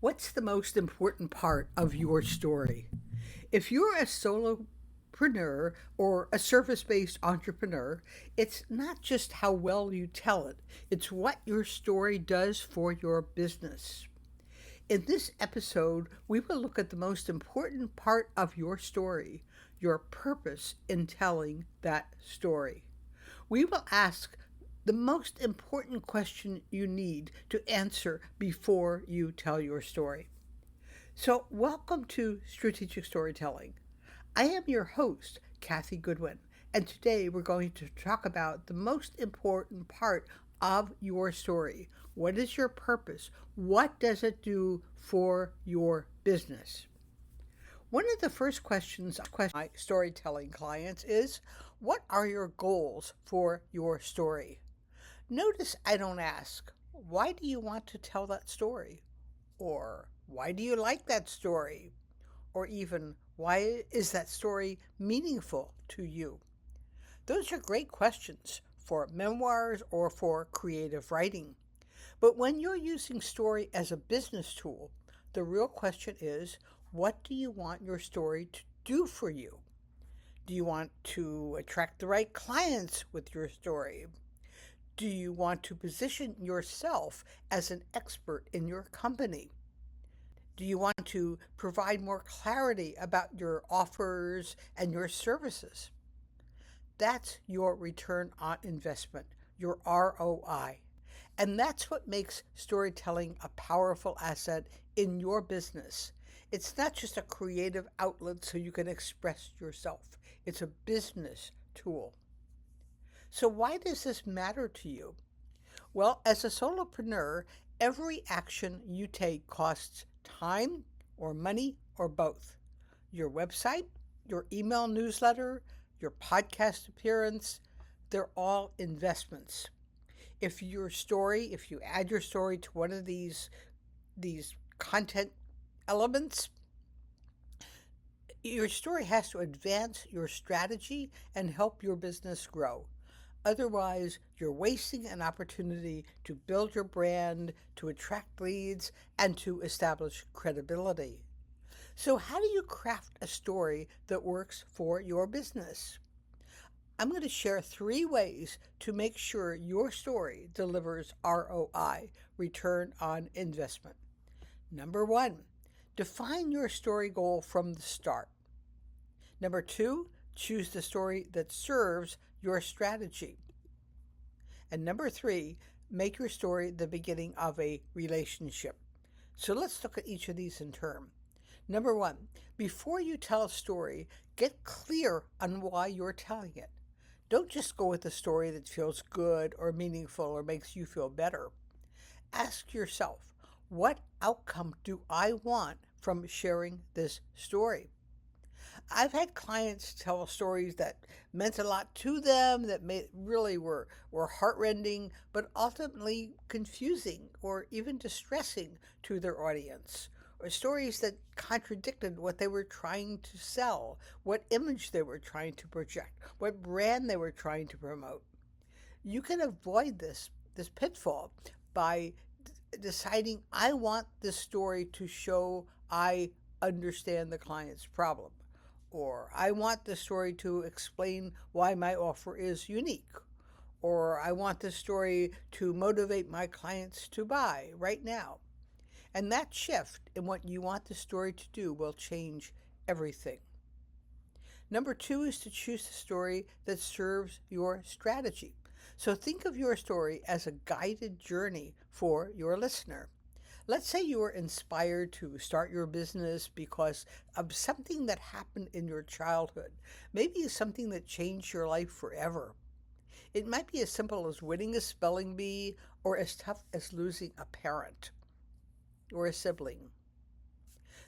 What's the most important part of your story? If you're a solopreneur or a service based entrepreneur, it's not just how well you tell it, it's what your story does for your business. In this episode, we will look at the most important part of your story, your purpose in telling that story. We will ask the most important question you need to answer before you tell your story. So, welcome to Strategic Storytelling. I am your host, Kathy Goodwin, and today we're going to talk about the most important part of your story. What is your purpose? What does it do for your business? One of the first questions I ask my storytelling clients is, what are your goals for your story? Notice I don't ask, why do you want to tell that story? Or why do you like that story? Or even, why is that story meaningful to you? Those are great questions for memoirs or for creative writing. But when you're using story as a business tool, the real question is, what do you want your story to do for you? Do you want to attract the right clients with your story? Do you want to position yourself as an expert in your company? Do you want to provide more clarity about your offers and your services? That's your return on investment, your ROI. And that's what makes storytelling a powerful asset in your business. It's not just a creative outlet so you can express yourself, it's a business tool. So, why does this matter to you? Well, as a solopreneur, every action you take costs time or money or both. Your website, your email newsletter, your podcast appearance, they're all investments. If you add your story to one of these content elements, your story has to advance your strategy and help your business grow. Otherwise, you're wasting an opportunity to build your brand, to attract leads, and to establish credibility. So, how do you craft a story that works for your business? I'm going to share 3 ways to make sure your story delivers ROI, return on investment. Number 1, define your story goal from the start. Number 2, choose the story that serves your strategy. And number 3, make your story the beginning of a relationship. So let's look at each of these in turn. Number 1, before you tell a story, get clear on why you're telling it. Don't just go with a story that feels good or meaningful or makes you feel better. Ask yourself, what outcome do I want from sharing this story? I've had clients tell stories that meant a lot to them, that really were heartrending, but ultimately confusing or even distressing to their audience, or stories that contradicted what they were trying to sell, what image they were trying to project, what brand they were trying to promote. You can avoid this pitfall by deciding, I want this story to show I understand the client's problem, or I want the story to explain why my offer is unique, or I want the story to motivate my clients to buy right now. And that shift in what you want the story to do will change everything. Number 2 is to choose a story that serves your strategy. So think of your story as a guided journey for your listener. Let's say you were inspired to start your business because of something that happened in your childhood. Maybe it's something that changed your life forever. It might be as simple as winning a spelling bee, or as tough as losing a parent or a sibling.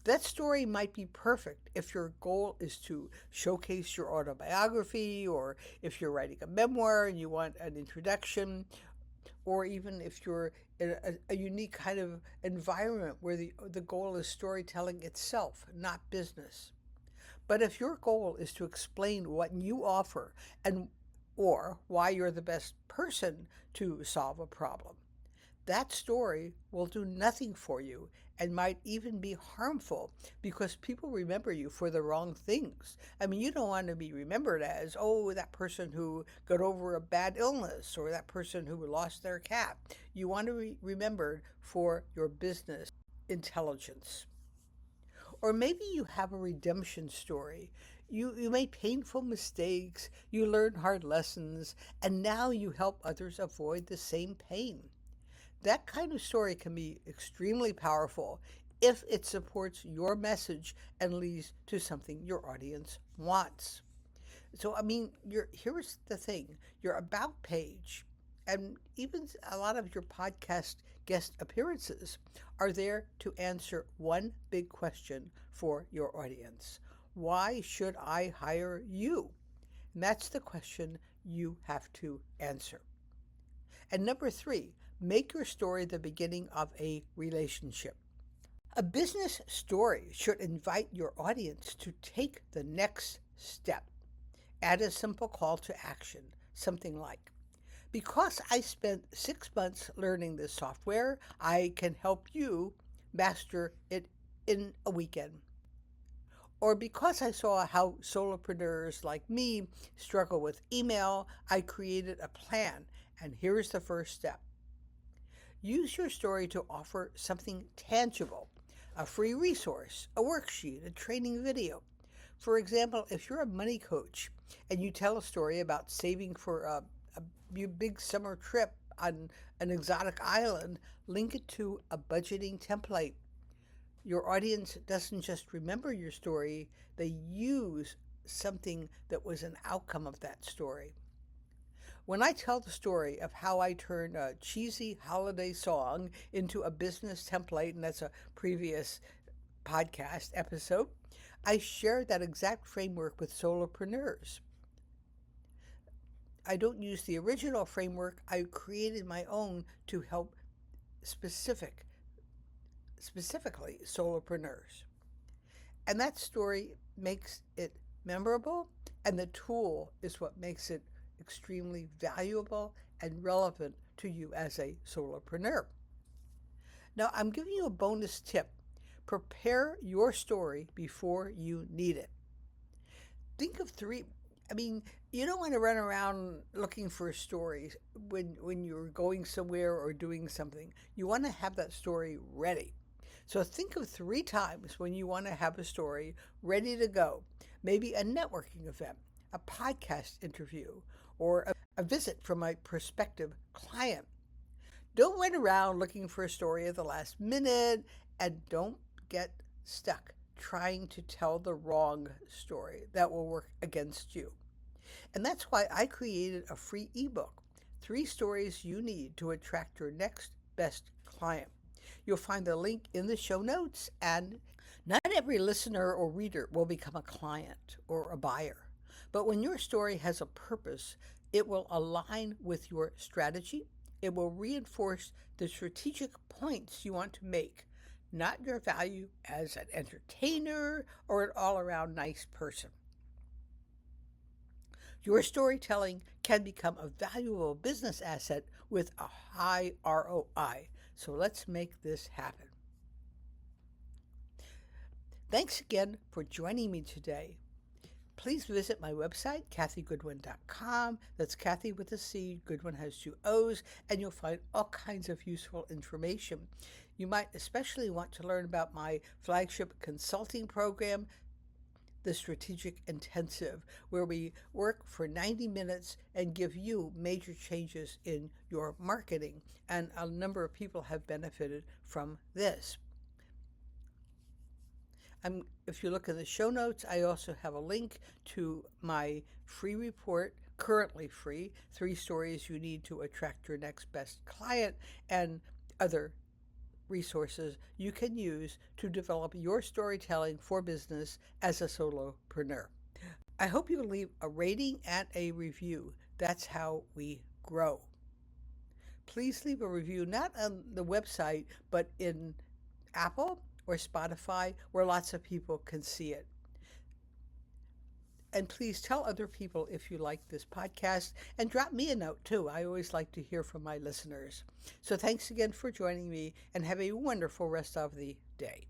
That story might be perfect if your goal is to showcase your autobiography, or if you're writing a memoir and you want an introduction, or even if you're in a unique kind of environment where the goal is storytelling itself, not business. But if your goal is to explain what you offer and or why you're the best person to solve a problem, That story will do nothing for you and might even be harmful because people remember you for the wrong things. I mean, you don't want to be remembered as, oh, that person who got over a bad illness or that person who lost their cat. You want to be remembered for your business intelligence. Or maybe you have a redemption story. You made painful mistakes, you learned hard lessons, and now you help others avoid the same pain. That kind of story can be extremely powerful if it supports your message and leads to something your audience wants. So, I mean, here's the thing, your about page and even a lot of your podcast guest appearances are there to answer one big question for your audience. Why should I hire you? And that's the question you have to answer. And number three, make your story the beginning of a relationship. A business story should invite your audience to take the next step. Add a simple call to action, something like, because I spent 6 months learning this software, I can help you master it in a weekend. Or because I saw how solopreneurs like me struggle with email, I created a plan, and here's the first step. Use your story to offer something tangible, a free resource, a worksheet, a training video. For example, if you're a money coach and you tell a story about saving for a big summer trip on an exotic island, link it to a budgeting template. Your audience doesn't just remember your story, they use something that was an outcome of that story. When I tell the story of how I turned a cheesy holiday song into a business template, and that's a previous podcast episode, I share that exact framework with solopreneurs. I don't use the original framework. I created my own to help specifically solopreneurs. And that story makes it memorable, and the tool is what makes it extremely valuable and relevant to you as a solopreneur. Now, I'm giving you a bonus tip. Prepare your story before you need it. Think of three. I mean, you don't want to run around looking for stories when you're going somewhere or doing something. You want to have that story ready. So think of 3 times when you want to have a story ready to go. Maybe a networking event, a podcast interview, or a visit from a prospective client. Don't run around looking for a story at the last minute, and don't get stuck trying to tell the wrong story that will work against you. And that's why I created a free ebook, 3 stories you need to attract your next best client. You'll find the link in the show notes, and not every listener or reader will become a client or a buyer. But when your story has a purpose, it will align with your strategy. It will reinforce the strategic points you want to make, not your value as an entertainer or an all-around nice person. Your storytelling can become a valuable business asset with a high ROI. So let's make this happen. Thanks again for joining me today. Please visit my website, kathygoodwin.com. That's Kathy with a C, Goodwin has 2 O's, and you'll find all kinds of useful information. You might especially want to learn about my flagship consulting program, the Strategic Intensive, where we work for 90 minutes and give you major changes in your marketing. And a number of people have benefited from this. If you look in the show notes, I also have a link to my free report, currently free, 3 stories you need to attract your next best client, and other resources you can use to develop your storytelling for business as a solopreneur. I hope you leave a rating and a review. That's how we grow. Please leave a review, not on the website, but in Apple or Spotify, where lots of people can see it. And please tell other people if you like this podcast and drop me a note too. I always like to hear from my listeners. So thanks again for joining me and have a wonderful rest of the day.